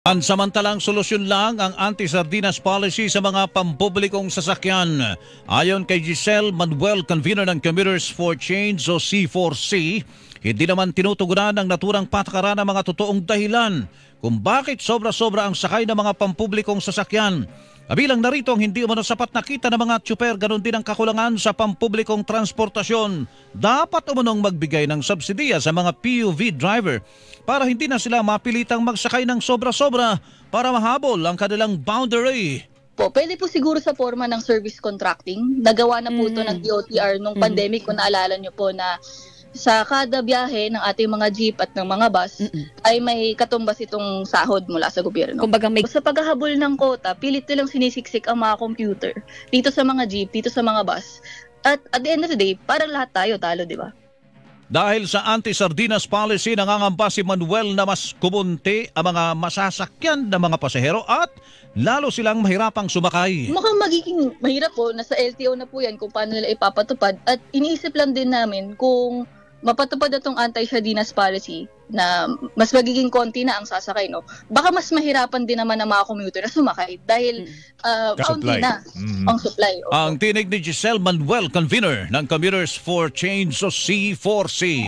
Pansamantalang solusyon lang ang anti-sardinas policy sa mga pampublikong sasakyan. Ayon kay Giselle Manuel, convener ng Commuters for Change o C4C, hindi naman tinutugunan ng naturang patakaran ng mga totoong dahilan kung bakit sobra-sobra ang sakay ng mga pampublikong sasakyan. Kabilang narito ang hindi umano sapat na kita ng mga tsuper, ganon din ang kakulangan sa pampublikong transportasyon. Dapat umanong magbigay ng subsidiya sa mga PUV driver para hindi na sila mapilitang magsakay ng sobra-sobra para mahabol ang kanilang boundary. Pwede po siguro sa forma ng service contracting. Nagawa na po ito ng DOTR nung pandemic, kung naalala nyo po na sa kada biyahe ng ating mga jeep at ng mga bus ay may katumbas itong sahod mula sa gobyerno. Kumbaga Sa paghahabol ng kota, pilit nilang sinisiksik ang mga computer dito sa mga jeep, dito sa mga bus. At the end of the day, parang lahat tayo talo, di ba? Dahil sa anti-sardinas policy, nangangamba si Manuel na mas kumunti ang mga masasakyan ng mga pasahero at lalo silang mahirapang sumakay. Mukhang magiging mahirap po, nasa LTO na po yan kung paano nila ipapatupad. At iniisip lang din namin kung mapatupad na itong anti-sardinas policy na mas magiging konti na ang sasakay, no? Baka mas mahirapan din naman ang mga commuter na sumakay dahil kaunti na ang supply. Ang tinig ni Giselle Manuel, convener ng Commuters for Change o C4C.